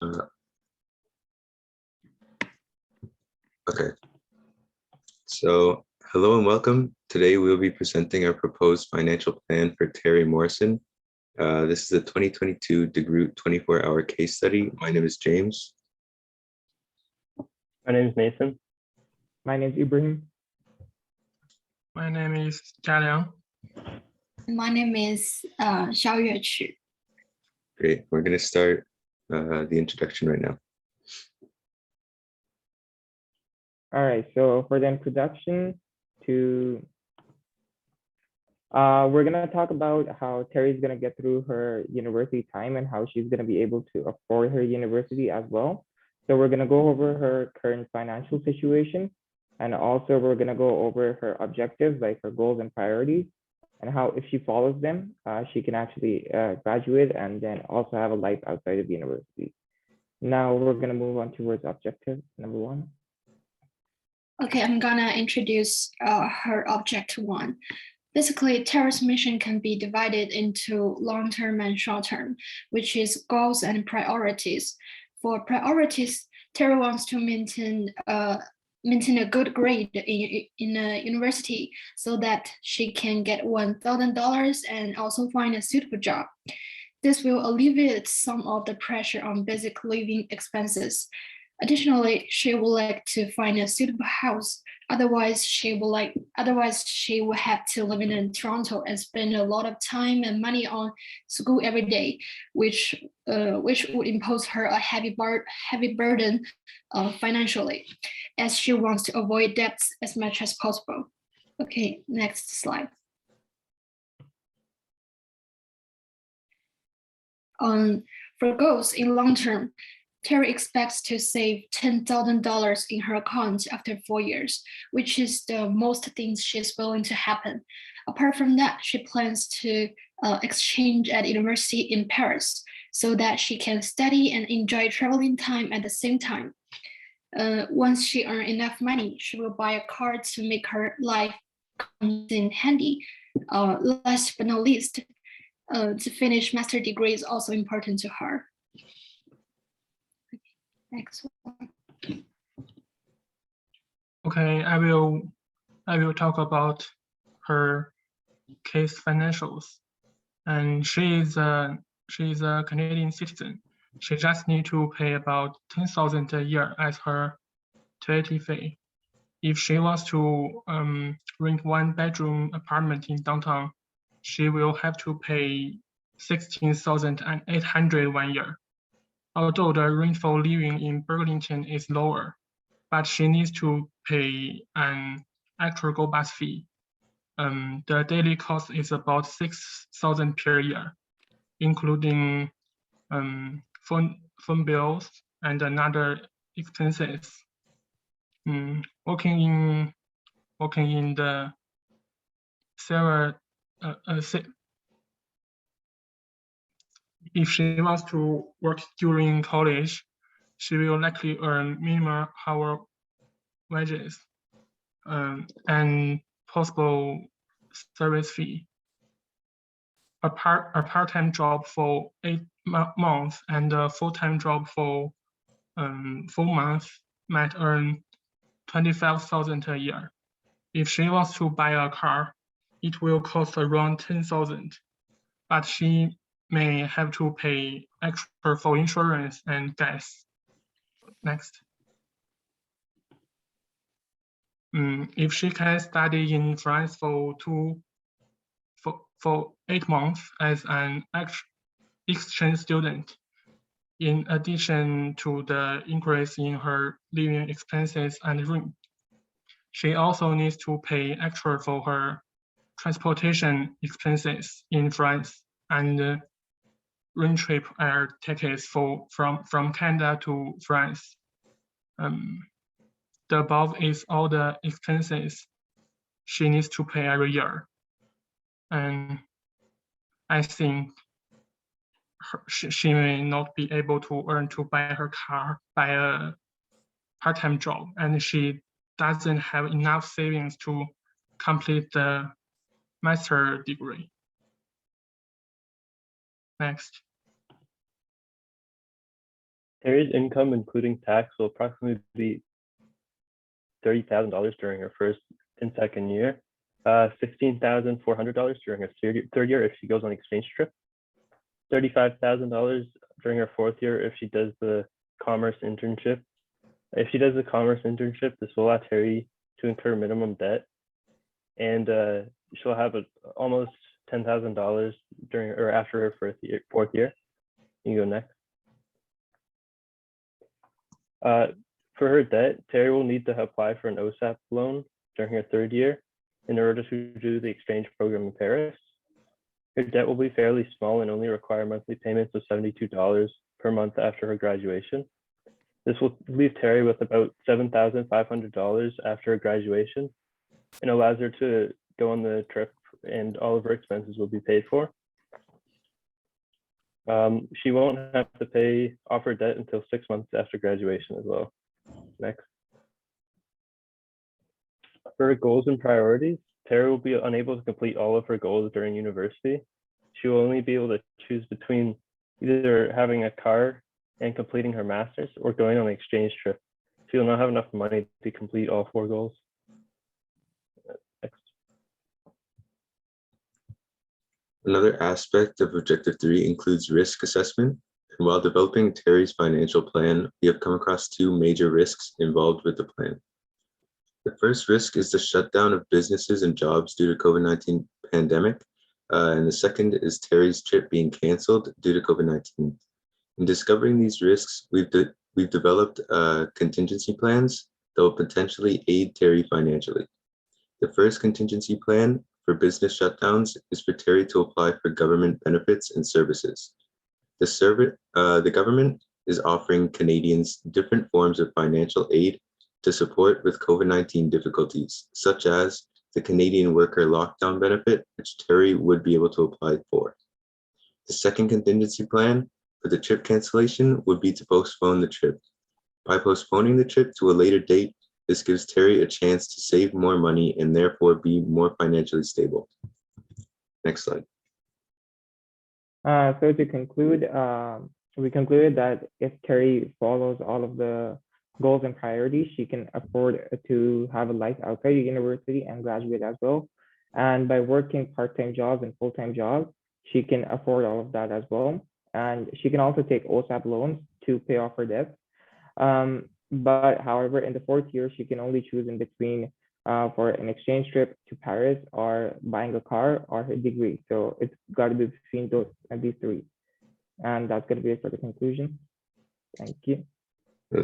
Uh, okay, so hello and welcome. Today we'll be presenting our proposed financial plan for Terry Morrison. This is a 2022 DeGroote 24-hour case study. My name is James. My name is Nathan. My name is Ibrahim. My name is Jialiang. My name is Jialiang Chi. Great, we're going to start the introduction right now. All right, so for the introduction we're gonna talk about how Terry's gonna get through her university time and how she's gonna be able to afford her university as well. So we're gonna go over her current financial situation, and also we're gonna go over her objectives, like her goals and priorities, and how if she follows them, she can actually graduate and then also have a life outside of university. Now we're gonna move on towards objective number 1. Okay, I'm gonna introduce her object 1. Basically, Terry's mission can be divided into long-term and short-term, which is goals and priorities. For priorities, Terry wants to maintain a good grade in a university so that she can get $1,000 and also find a suitable job. This will alleviate some of the pressure on basic living expenses. Additionally, she would like to find a suitable house. Otherwise, she will have to live in Toronto and spend a lot of time and money on school every day, which would impose her a heavy burden financially, as she wants to avoid debts as much as possible. Okay, next slide. For goals in long term, Terry expects to save $10,000 in her account after 4 years, which is the most things she's willing to happen. Apart from that, she plans to exchange at university in Paris so that she can study and enjoy traveling time at the same time. Once she earns enough money, she will buy a car to make her life in handy. Last but not least, to finish master's degree is also important to her. Next one. Okay, I will talk about her case financials. And she is a Canadian citizen. She just need to pay about $10,000 a year as her tuition fee. If she wants to rent 1-bedroom apartment in downtown, she will have to pay $16,800 1 year. Although the rent for living in Burlington is lower, but she needs to pay an actual go bus fee. The daily cost is about $6,000 per year, including phone bills and another expenses. Working in the silver. If she wants to work during college, she will likely earn minimum hour wages and possible service fee. A part-time job for 8 months and a full-time job for 4 months might earn $25,000 a year. If she wants to buy a car, it will cost around $10,000, but she may have to pay extra for insurance and gas. Next. If she can study in France for 8 months as an exchange student, in addition to the increase in her living expenses and rent, she also needs to pay extra for her transportation expenses in France and round trip air tickets from Canada to France. The above is all the expenses she needs to pay every year. And I think she may not be able to earn to buy her car by a part-time job, and she doesn't have enough savings to complete the master's degree. Next. Terry's income, including tax, will approximately be $30,000 during her first and second year, $16,400 during her third year if she goes on exchange trip, $35,000 during her fourth year if she does the commerce internship. If she does the commerce internship, this will allow Terry to incur minimum debt, and she'll have almost $10,000 during or after her fourth year. You can go next. For her debt, Terry will need to apply for an OSAP loan during her third year in order to do the exchange program in Paris. Her debt will be fairly small and only require monthly payments of $72 per month after her graduation. This will leave Terry with about $7,500 after her graduation and allows her to go on the trip, and all of her expenses will be paid for. She won't have to pay off her debt until 6 months after graduation as well. Next. For her goals and priorities, Terry will be unable to complete all of her goals during university. She will only be able to choose between either having a car and completing her master's or going on an exchange trip. She will not have enough money to complete all 4 goals. Next. Another aspect of Objective 3 includes risk assessment. And while developing Terry's financial plan, we have come across 2 major risks involved with the plan. The first risk is the shutdown of businesses and jobs due to COVID-19 pandemic. And the second is Terry's trip being canceled due to COVID-19. In discovering these risks, we've developed contingency plans that will potentially aid Terry financially. The first contingency plan for business shutdowns is for Terry to apply for government benefits and services. The government is offering Canadians different forms of financial aid to support with COVID-19 difficulties, such as the Canadian Worker Lockdown Benefit, which Terry would be able to apply for. The second contingency plan for the trip cancellation would be to postpone the trip. By postponing the trip to a later date, this gives Terry a chance to save more money and therefore be more financially stable. Next slide. So to conclude, we concluded that if Terry follows all of the goals and priorities, she can afford to have a life outside university and graduate as well. And by working part-time jobs and full-time jobs, she can afford all of that as well. And she can also take OSAP loans to pay off her debts. But however, in the fourth year, she can only choose in between for an exchange trip to Paris or buying a car or her degree. So it's got to be between these 3. And that's going to be it for the conclusion. Thank you.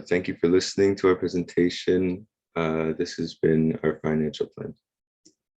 Thank you for listening to our presentation. This has been our financial plan.